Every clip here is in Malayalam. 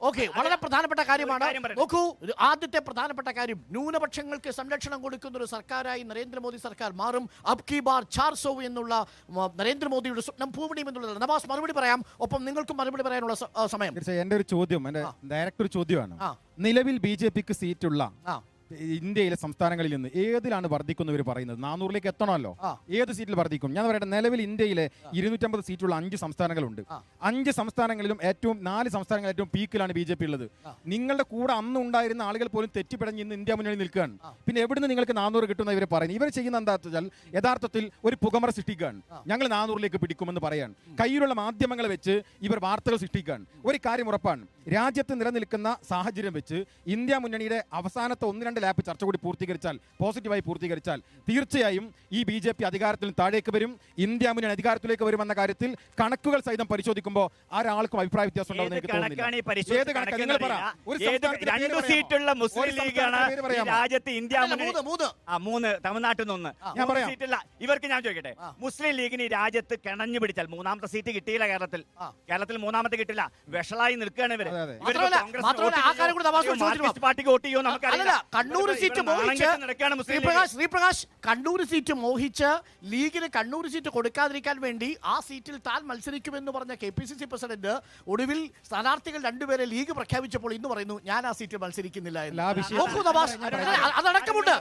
ഓക്കെ, വളരെ പ്രധാനപ്പെട്ട കാര്യമാണ്. നോക്കൂ, ആദ്യത്തെ പ്രധാനപ്പെട്ട കാര്യം, ന്യൂനപക്ഷങ്ങൾക്ക് സംരക്ഷണം കൊടുക്കുന്ന ഒരു സർക്കാരായി നരേന്ദ്രമോദി സർക്കാർ മാറും. അബ് കി ബാർ 400 എന്നുള്ള നരേന്ദ്രമോദിയുടെ സ്വപ്നം പൂവണിയും എന്നുള്ളത്. നവാസ് മറുപടി പറയാം, ഒപ്പം നിങ്ങൾക്കും മറുപടി പറയാനുള്ള സമയം. എന്റെ ഒരു ചോദ്യം, എന്റെ ഡയറക്റ്റ് ഒരു ചോദ്യമാണ്. നിലവിൽ BJPക്ക് സീറ്റുള്ള ഇന്ത്യയിലെ സംസ്ഥാനങ്ങളിൽ നിന്ന് ഏതിലാണ് വർദ്ധിക്കുന്നവർ പറയുന്നത്? 400ലേക്ക് എത്തണമല്ലോ, ഏത് സീറ്റിൽ വർദ്ധിക്കും? ഞാൻ പറയട്ടെ, നിലവിൽ ഇന്ത്യയിലെ 250 സീറ്റുള്ള 5 സംസ്ഥാനങ്ങളുണ്ട്. 5 സംസ്ഥാനങ്ങളിലും 4 സംസ്ഥാനങ്ങളിൽ ഏറ്റവും പീക്കിലാണ് BJP ഉള്ളത്. നിങ്ങളുടെ കൂടെ അന്ന് ഉണ്ടായിരുന്ന ആളുകൾ പോലും തെറ്റിപ്പിടഞ്ഞ് ഇന്ന് ഇന്ത്യ മുന്നണി നിൽക്കുകയാണ്. പിന്നെ എവിടുന്ന് നിങ്ങൾക്ക് 400 കിട്ടുന്ന ഇവരെ പറയുന്നത്? ഇവർ ചെയ്യുന്ന എന്താ വെച്ചാൽ യഥാർത്ഥത്തിൽ ഒരു പുകമറ സൃഷ്ടിക്കുകയാണ്. ഞങ്ങൾ 400ലേക്ക് പിടിക്കുമെന്ന് പറയാൻ കയ്യിലുള്ള മാധ്യമങ്ങളെ വെച്ച് ഇവർ വാർത്തകൾ സൃഷ്ടിക്കുകയാണ്. ഒരു കാര്യം ഉറപ്പാണ്, രാജ്യത്ത് നിലനിൽക്കുന്ന സാഹചര്യം വെച്ച് ഇന്ത്യ മുന്നണിയുടെ അവസാനത്തെ 1-2 ലാപ്പ് ചർച്ച കൂടി പൂർത്തീകരിച്ചാൽ, പോസിറ്റീവായി പൂർത്തീകരിച്ചാൽ തീർച്ചയായും ഈ BJP അധികാരത്തിൽ താഴേക്ക് വരും, ഇന്ത്യ മുന്നണി അധികാരത്തിലേക്ക് വരുമെന്ന കാര്യത്തിൽ കണക്കുകൾ സഹിതം പരിശോധിക്കുമ്പോൾ ആരാൾക്കും അഭിപ്രായ വ്യത്യാസം ഉണ്ടാവുമെന്ന് എനിക്ക് തോന്നുന്നില്ല. ഏത് കണക്കാണ് നിങ്ങൾ പറ? രണ്ട് സീറ്റുള്ള മുസ്ലിം ലീഗാണ് രാജ്യത്ത് ഇന്ത്യ മൂന്ന് തമിഴ്നാട്ടിൽ നിന്ന് സീറ്റുള്ള ഇവർക്ക്. ഞാൻ ചോദിക്കട്ടെ, മുസ്ലിം ലീഗിന് ഈ രാജ്യത്ത് കിണഞ്ഞു പിടിച്ചാൽ 3ാമത്തെ സീറ്റ് കിട്ടിയില്ല. കേരളത്തിൽ 3ാമത്തെ കിട്ടില്ല, വിഷളായി നിൽക്കുകയാണ് ഇവര്. പാർട്ടിക്ക് വോട്ട് ചെയ്യുമോ നമുക്കറിയില്ല. കണ്ണൂർ സീറ്റ് ശ്രീപ്രകാശ്, കണ്ണൂർ സീറ്റ് മോഹിച്ച് ലീഗിന് കണ്ണൂർ സീറ്റ് കൊടുക്കാതിരിക്കാൻ വേണ്ടി ആ സീറ്റിൽ താൻ മത്സരിക്കുമെന്ന് പറഞ്ഞ KPCC പ്രസിഡന്റ് ഒടുവിൽ സ്ഥാനാർത്ഥികൾ 2 പേരെ ലീഗ് പ്രഖ്യാപിച്ചപ്പോൾ ഇന്ന് പറയുന്നു ഞാൻ ആ സീറ്റിൽ മത്സരിക്കുന്നില്ല. അതടക്കമുണ്ട്.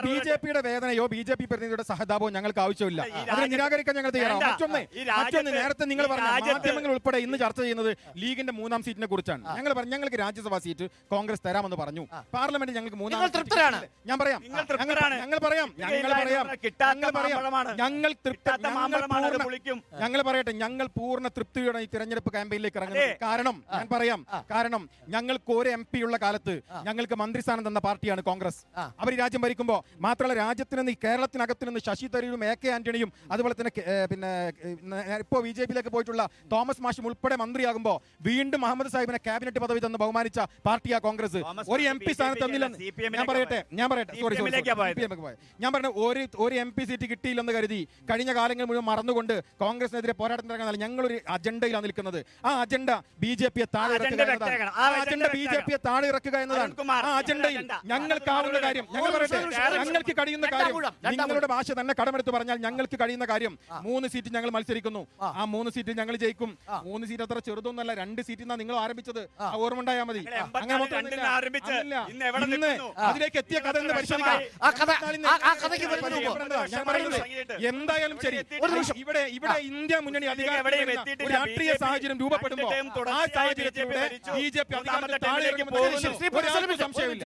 BJPയുടെ വേദനയോ BJP പ്രതിനിധിയുടെ സഹതാപോ ഞങ്ങൾക്ക് ആവശ്യമില്ല. അതിനെ നിരാകരിക്കാൻ ഞങ്ങൾ തയ്യാറാണ്. മറ്റൊന്ന് നേരത്തെ നിങ്ങൾ പറഞ്ഞ മാധ്യമങ്ങൾ ഉൾപ്പെടെ ഇന്ന് ചർച്ച ചെയ്യുന്നത് ലീഗിന്റെ 3ാം സീറ്റിനെ കുറിച്ചാണ്. ഞങ്ങൾക്ക് രാജ്യസഭാ സീറ്റ് കോൺഗ്രസ് തരാമെന്ന് പറഞ്ഞു. പാർലമെന്റിൽ ഞങ്ങൾക്ക് 3ാം തൃപ്തരാണ്. ഞാൻ പറയാം, ഞങ്ങൾ പറയട്ടെ, ഞങ്ങൾ പൂർണ്ണ തൃപ്തിയോടെ ഈ തിരഞ്ഞെടുപ്പ് ക്യാമ്പയിനിലേക്ക് ഇറങ്ങുന്നത്. കാരണം ഞങ്ങൾക്ക് ഒരു MP ഉള്ള കാലത്ത് ഞങ്ങൾക്ക് മന്ത്രിസ്ഥാനം തന്ന പാർട്ടിയാണ് കോൺഗ്രസ്. അവർ രാജ്യം ഭരിക്കുമ്പോൾ മാത്രമല്ല, രാജ്യത്തിന് നിന്ന് കേരളത്തിനകത്ത് നിന്ന് ശശി തരൂരും AK ആന്റണിയും അതുപോലെ തന്നെ പിന്നെ ഇപ്പോൾ BJPയിലേക്ക് പോയിട്ടുള്ള തോമസ് മാഷും ഉൾപ്പെടെ മന്ത്രിയാകുമ്പോൾ വീണ്ടും മുഹമ്മദ് സാഹിബിനെ ക്യാബിനറ്റ് പദവി തന്ന് ബഹുമാനിച്ച പാർട്ടിയാ കോൺഗ്രസ്. ഒരു MP സ്ഥാനം തന്നില്ലെന്ന് ഞാൻ പറയട്ടെ ഒരു MP സീറ്റ് കിട്ടിയില്ലെന്ന് കരുതി കഴിഞ്ഞ കാലങ്ങൾ മുഴുവൻ മറന്നുകൊണ്ട് കോൺഗ്രസിനെതിരെ പോരാട്ടം ഇറങ്ങുന്ന ഞങ്ങളൊരു അജണ്ടയിലാണ് നിൽക്കുന്നത്. ആ അജണ്ട BJPയെ താഴെ ഇറക്കുക എന്നതാണ്. ആ അജണ്ടയിൽ ഞങ്ങൾക്കാവുന്ന കാര്യം ഞങ്ങൾക്ക് കഴിയുന്ന കാര്യം, നിങ്ങളുടെ ഭാഷ തന്നെ കടമെടുത്ത് പറഞ്ഞാൽ ഞങ്ങൾക്ക് കഴിയുന്ന കാര്യം 3 സീറ്റ് ഞങ്ങൾ മത്സരിക്കുന്നു. ആ 3 സീറ്റ് ഞങ്ങൾ ജയിക്കും. 3 സീറ്റ് അത്ര ചെറുതൊന്നല്ല, 2 സീറ്റിൽ നിന്നാണ് നിങ്ങൾ ആരംഭിച്ചത്. ഓർമ്മ ഉണ്ടായാൽ മതി. അതിലേക്ക് എത്തിയ കഥ എന്ന് പരിശോധിക്കാം. എന്തായാലും ശരി, ഇവിടെ ഇന്ത്യ മുന്നണി അധികാരത്തിൽ രാഷ്ട്രീയ സാഹചര്യം രൂപപ്പെടുമ്പോൾ ആ സാഹചര്യത്തിലൂടെ BJP അധികാരത്തിൽ താഴേക്ക് പോകുന്നു. സംശയമില്ല.